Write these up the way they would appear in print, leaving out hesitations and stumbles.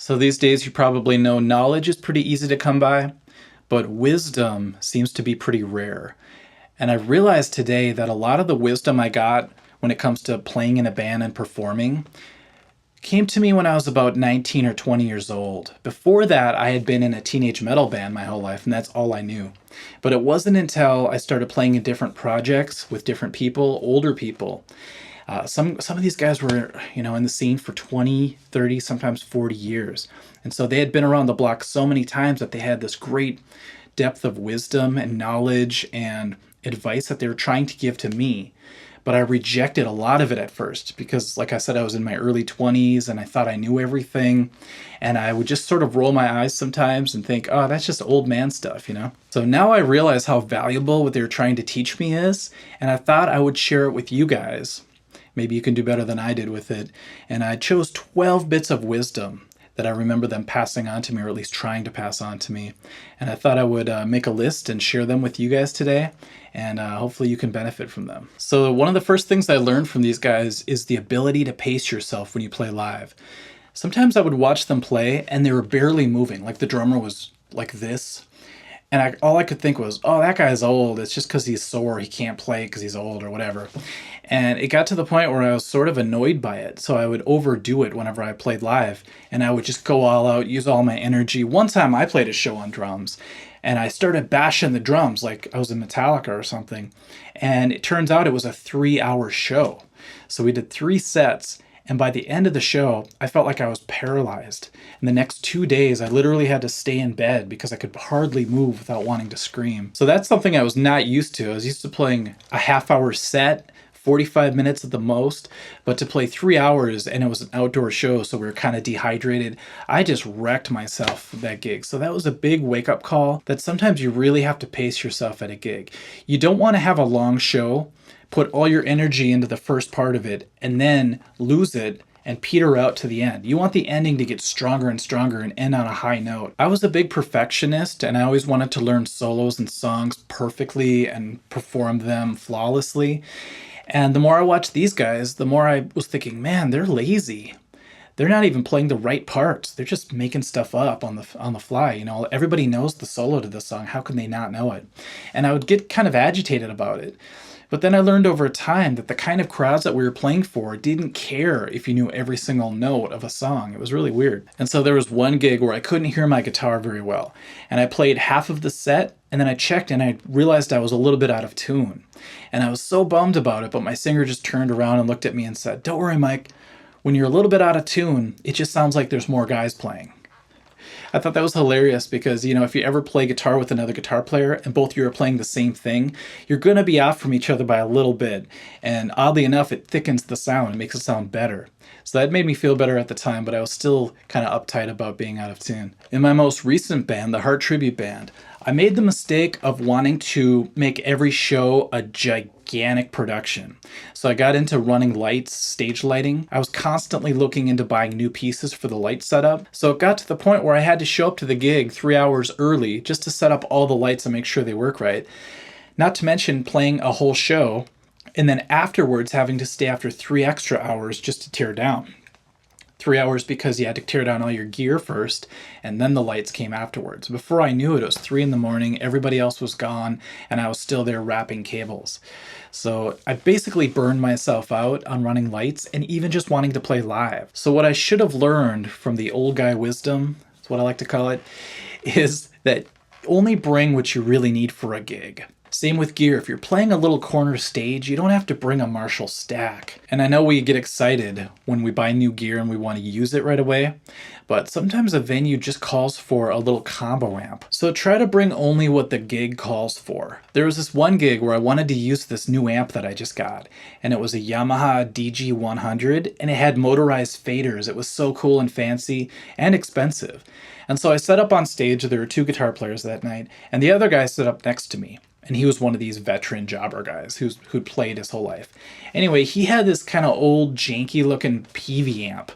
So these days you probably know knowledge is pretty easy to come by, but wisdom seems to be pretty rare. And I realized today that a lot of the wisdom I got when it comes to playing in a band and performing came to me when I was about 19 or 20 years old. Before that, I had been in a teenage metal band my whole life, and that's all I knew. But it wasn't until I started playing in different projects with different people, older people. Some of these guys were, in the scene for 20, 30, sometimes 40 years. And so they had been around the block so many times that they had this great depth of wisdom and knowledge and advice that they were trying to give to me. But I rejected a lot of it at first because, like I said, I was in my early 20s and I thought I knew everything. And I would just sort of roll my eyes sometimes and think, oh, that's just old man stuff. So now I realize how valuable what they were trying to teach me is. And I thought I would share it with you guys. Maybe you can do better than I did with it. And I chose 12 bits of wisdom that I remember them passing on to me, or at least trying to pass on to me. And I thought I would make a list and share them with you guys today, and hopefully you can benefit from them. So one of the first things I learned from these guys is the ability to pace yourself when you play live. Sometimes I would watch them play and they were barely moving, like the drummer was like this. And all I could think was, oh, that guy's old. It's just because he's sore. He can't play because he's old or whatever. And it got to the point where I was sort of annoyed by it. So I would overdo it whenever I played live. And I would just go all out, use all my energy. One time I played a show on drums. And I started bashing the drums like I was in Metallica or something. And it turns out it was a 3-hour show. So we did 3 sets. And by the end of the show, I felt like I was paralyzed. And the next 2 days, I literally had to stay in bed because I could hardly move without wanting to scream. So that's something I was not used to. I was used to playing a half-hour set, 45 minutes at the most, but to play 3 hours, and it was an outdoor show, so we were kind of dehydrated, I just wrecked myself with that gig. So that was a big wake-up call that sometimes you really have to pace yourself at a gig. You don't want to have a long show, put all your energy into the first part of it, and then lose it and peter out to the end. You want the ending to get stronger and stronger and end on a high note. I was a big perfectionist, and I always wanted to learn solos and songs perfectly and perform them flawlessly. And the more I watched these guys, the more I was thinking, man, they're lazy. They're not even playing the right parts. They're just making stuff up on the fly. Everybody knows the solo to this song. How can they not know it? And I would get kind of agitated about it. But then I learned over time that the kind of crowds that we were playing for didn't care if you knew every single note of a song. It was really weird. And so there was one gig where I couldn't hear my guitar very well. And I played half of the set, and then I checked and I realized I was a little bit out of tune. And I was so bummed about it, but my singer just turned around and looked at me and said, "Don't worry, Mike. When you're a little bit out of tune, it just sounds like there's more guys playing." I thought that was hilarious because, if you ever play guitar with another guitar player and both of you are playing the same thing, you're going to be off from each other by a little bit. And oddly enough, it thickens the sound and makes it sound better. So that made me feel better at the time, but I was still kind of uptight about being out of tune. In my most recent band, the Heart Tribute Band, I made the mistake of wanting to make every show a gigantic production. So I got into running lights, stage lighting. I was constantly looking into buying new pieces for the light setup. So it got to the point where I had to show up to the gig 3 hours early just to set up all the lights and make sure they work right. Not to mention playing a whole show and then afterwards having to stay after 3 extra hours just to tear down. 3 hours because you had to tear down all your gear first, and then the lights came afterwards. Before I knew it, it was 3 in the morning, everybody else was gone, and I was still there wrapping cables. So I basically burned myself out on running lights and even just wanting to play live. So what I should have learned from the old guy wisdom, that's what I like to call it, is that only bring what you really need for a gig. Same with gear. If you're playing a little corner stage, you don't have to bring a Marshall stack. And I know we get excited when we buy new gear and we want to use it right away, but sometimes a venue just calls for a little combo amp. So try to bring only what the gig calls for. There was this one gig where I wanted to use this new amp that I just got, and it was a Yamaha DG100, and it had motorized faders. It was so cool and fancy and expensive. And so I set up on stage. There were 2 guitar players that night, and the other guy stood up next to me. And he was one of these veteran jobber guys who'd played his whole life. Anyway, he had this kind of old, janky-looking PV amp.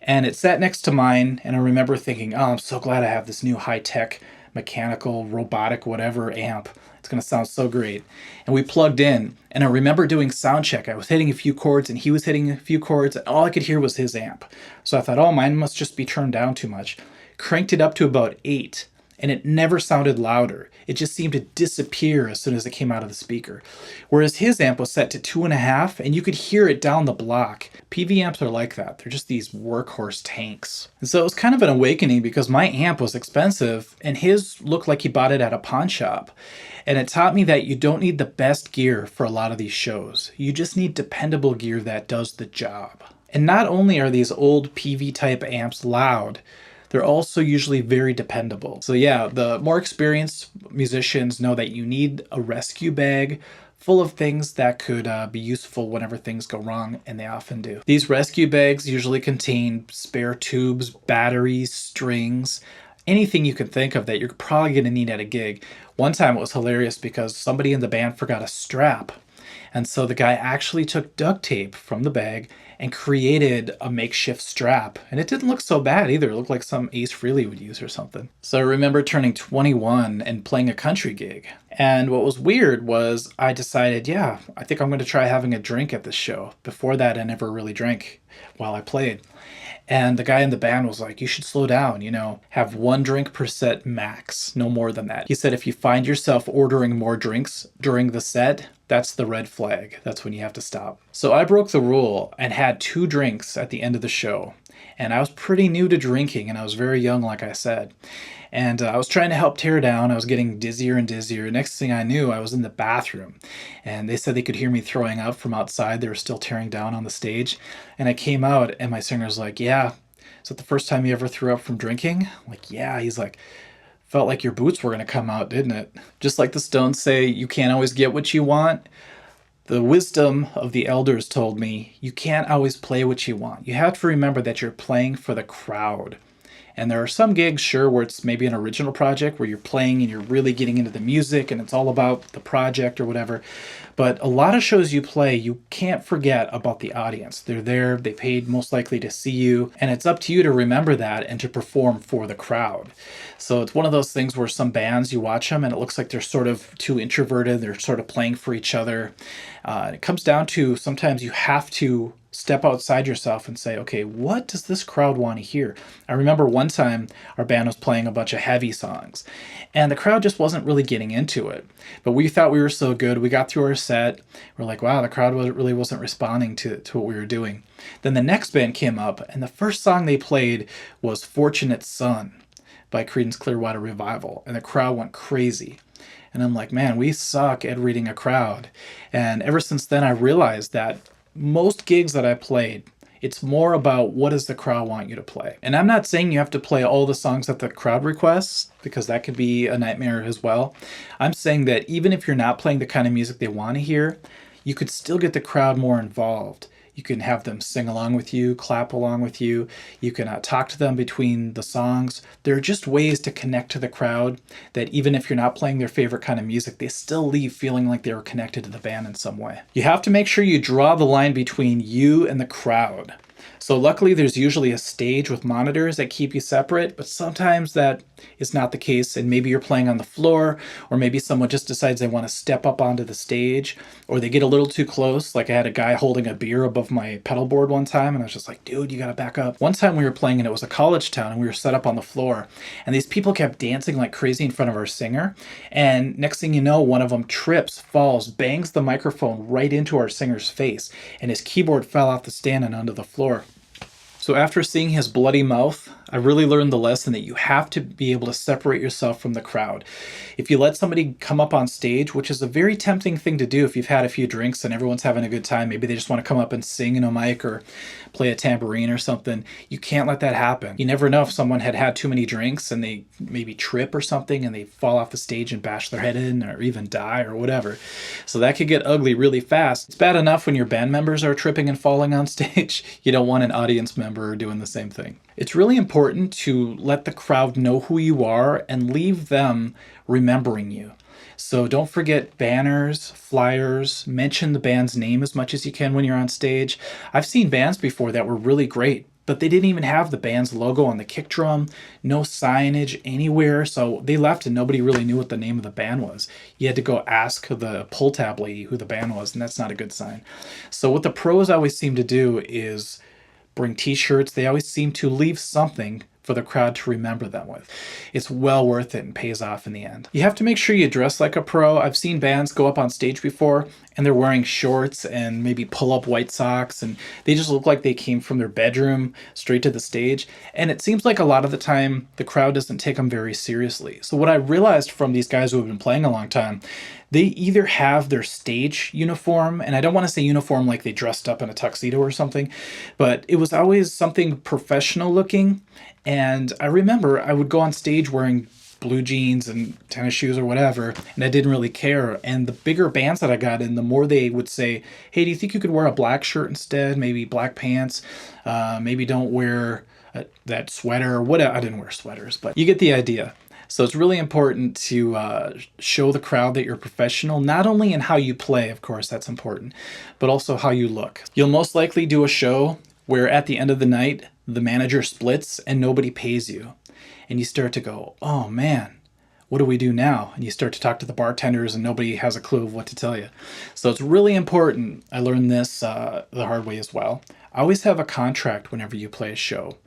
And it sat next to mine, and I remember thinking, oh, I'm so glad I have this new high-tech mechanical, robotic, whatever amp. It's going to sound so great. And we plugged in, and I remember doing sound check. I was hitting a few chords, and he was hitting a few chords, and all I could hear was his amp. So I thought, oh, mine must just be turned down too much. Cranked it up to about 8, and it never sounded louder. It just seemed to disappear as soon as it came out of the speaker. Whereas his amp was set to 2.5, and you could hear it down the block. PV amps are like that. They're just these workhorse tanks. And so it was kind of an awakening because my amp was expensive, and his looked like he bought it at a pawn shop. And it taught me that you don't need the best gear for a lot of these shows. You just need dependable gear that does the job. And not only are these old PV type amps loud, they're also usually very dependable. So yeah, the more experienced musicians know that you need a rescue bag full of things that could be useful whenever things go wrong, and they often do. These rescue bags usually contain spare tubes, batteries, strings, anything you can think of that you're probably going to need at a gig. One time it was hilarious because somebody in the band forgot a strap. And so the guy actually took duct tape from the bag and created a makeshift strap. And it didn't look so bad either. It looked like some Ace Frehley would use or something. So I remember turning 21 and playing a country gig. And what was weird was I decided, yeah, I think I'm going to try having a drink at this show. Before that, I never really drank while I played. And the guy in the band was like, you should slow down, have 1 drink per set max, no more than that. He said if you find yourself ordering more drinks during the set, that's the red flag. That's when you have to stop. So I broke the rule and had 2 drinks at the end of the show. And I was pretty new to drinking, and I was very young, like I said. And I was trying to help tear down. I was getting dizzier and dizzier. Next thing I knew, I was in the bathroom. And they said they could hear me throwing up from outside. They were still tearing down on the stage. And I came out, and my singer's like, yeah, is that the first time you ever threw up from drinking? I'm like, yeah. He's like, felt like your boots were going to come out, didn't it? Just like the Stones say, you can't always get what you want. The wisdom of the elders told me, you can't always play what you want. You have to remember that you're playing for the crowd. And there are some gigs, sure, where it's maybe an original project where you're playing and you're really getting into the music and it's all about the project or whatever. But a lot of shows you play, you can't forget about the audience. They're there, they paid most likely to see you, and it's up to you to remember that and to perform for the crowd. So it's one of those things where some bands, you watch them and it looks like they're sort of too introverted, they're sort of playing for each other. It comes down to sometimes you have to step outside yourself and say, okay, what does this crowd want to hear? I remember one time our band was playing a bunch of heavy songs and the crowd just wasn't really getting into it. But we thought we were so good. We got through our set. We're like, wow, the crowd really wasn't responding to what we were doing. Then the next band came up and the first song they played was Fortunate Son by Creedence Clearwater Revival. And the crowd went crazy. And I'm like, man, we suck at reading a crowd. And ever since then, I realized that most gigs that I played, it's more about what does the crowd want you to play. And I'm not saying you have to play all the songs that the crowd requests, because that could be a nightmare as well. I'm saying that even if you're not playing the kind of music they want to hear, you could still get the crowd more involved. You can have them sing along with you, clap along with you. You can talk to them between the songs. There are just ways to connect to the crowd that even if you're not playing their favorite kind of music, they still leave feeling like they were connected to the band in some way. You have to make sure you draw the line between you and the crowd. So luckily there's usually a stage with monitors that keep you separate, but sometimes that is not the case, and maybe you're playing on the floor, or maybe someone just decides they want to step up onto the stage, or they get a little too close. Like I had a guy holding a beer above my pedal board one time, and I was just like, dude, you gotta back up. One time we were playing and it was a college town and we were set up on the floor, and these people kept dancing like crazy in front of our singer, and next thing you know, one of them trips, falls, bangs the microphone right into our singer's face, and his keyboard fell off the stand and onto the floor. So after seeing his bloody mouth, I really learned the lesson that you have to be able to separate yourself from the crowd. If you let somebody come up on stage, which is a very tempting thing to do if you've had a few drinks and everyone's having a good time, maybe they just want to come up and sing in a mic or play a tambourine or something, you can't let that happen. You never know if someone had had too many drinks and they maybe trip or something and they fall off the stage and bash their head in or even die or whatever. So that could get ugly really fast. It's bad enough when your band members are tripping and falling on stage. You don't want an audience member doing the same thing. It's really important to let the crowd know who you are and leave them remembering you. So don't forget banners, flyers, mention the band's name as much as you can when you're on stage. I've seen bands before that were really great, but they didn't even have the band's logo on the kick drum, no signage anywhere. So they left and nobody really knew what the name of the band was. You had to go ask the pull tab lady who the band was, and that's not a good sign. So what the pros always seem to do is bring t-shirts. They always seem to leave something for the crowd to remember them with. It's well worth it and pays off in the end. You have to make sure you dress like a pro. I've seen bands go up on stage before and they're wearing shorts and maybe pull-up white socks, and they just look like they came from their bedroom straight to the stage. And it seems like a lot of the time the crowd doesn't take them very seriously. So what I realized from these guys who have been playing a long time, they either have their stage uniform, and I don't want to say uniform like they dressed up in a tuxedo or something, but it was always something professional looking. And I remember I would go on stage wearing blue jeans and tennis shoes or whatever, and I didn't really care. And the bigger bands that I got in, the more they would say, hey, do you think you could wear a black shirt instead? Maybe black pants? Maybe don't wear that sweater or whatever. I didn't wear sweaters, but you get the idea. So it's really important to show the crowd that you're professional, not only in how you play, of course, that's important, but also how you look. You'll most likely do a show where at the end of the night, the manager splits and nobody pays you. And you start to go, oh man, what do we do now? And you start to talk to the bartenders and nobody has a clue of what to tell you. So it's really important. I learned this the hard way as well. Always have a contract whenever you play a show.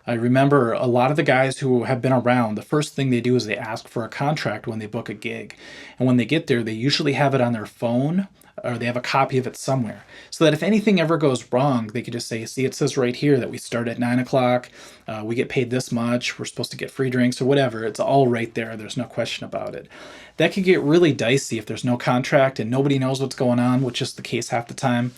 I remember a lot of the guys who have been around, the first thing they do is they ask for a contract when they book a gig. And when they get there, they usually have it on their phone or they have a copy of it somewhere, so that if anything ever goes wrong, they could just say, see, it says right here that we start at 9 o'clock, we get paid this much, we're supposed to get free drinks or whatever. It's all right there. There's no question about it. That could get really dicey if there's no contract and nobody knows what's going on, which is the case half the time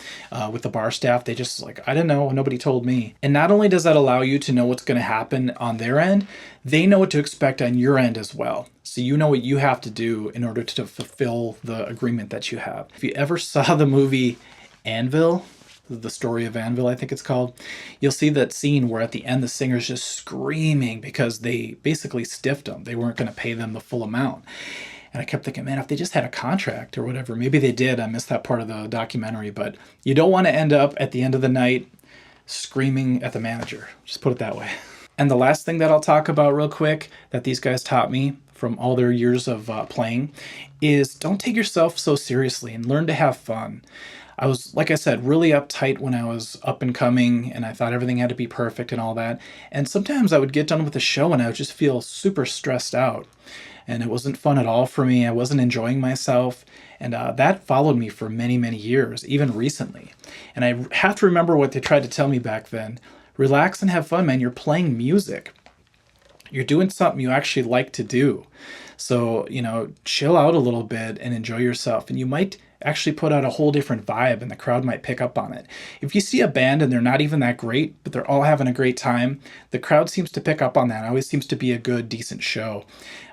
with the bar staff. They just like, I don't know, nobody told me. And not only does that allow you to know what's going to happen on their end, they know what to expect on your end as well. So you know what you have to do in order to fulfill the agreement that you have. If you ever saw the movie Anvil, the story of Anvil, I think it's called, you'll see that scene where at the end the singer's just screaming because they basically stiffed them. They weren't going to pay them the full amount. And I kept thinking, man, if they just had a contract or whatever, maybe they did. I missed that part of the documentary, but you don't want to end up at the end of the night screaming at the manager. Just put it that way. And the last thing that I'll talk about real quick that these guys taught me from all their years of playing is don't take yourself so seriously and learn to have fun. I was, like I said, really uptight when I was up and coming and I thought everything had to be perfect and all that. And sometimes I would get done with the show and I would just feel super stressed out. And it wasn't fun at all for me. I wasn't enjoying myself. And that followed me for many, many years, even recently. And I have to remember what they tried to tell me back then. Relax and have fun, man. You're playing music. You're doing something you actually like to do. So, chill out a little bit and enjoy yourself. And you might actually put out a whole different vibe and the crowd might pick up on it. If you see a band and they're not even that great, but they're all having a great time, the crowd seems to pick up on that. It always seems to be a good, decent show.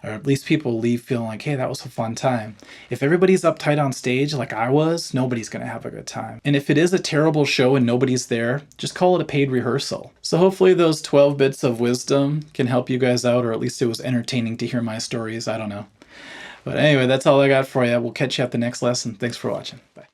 Or at least people leave feeling like, hey, that was a fun time. If everybody's uptight on stage like I was, nobody's going to have a good time. And if it is a terrible show and nobody's there, just call it a paid rehearsal. So hopefully those 12 bits of wisdom can help you guys out, or at least it was entertaining to hear my stories. I don't know. But anyway, that's all I got for you. We'll catch you at the next lesson. Thanks for watching. Bye.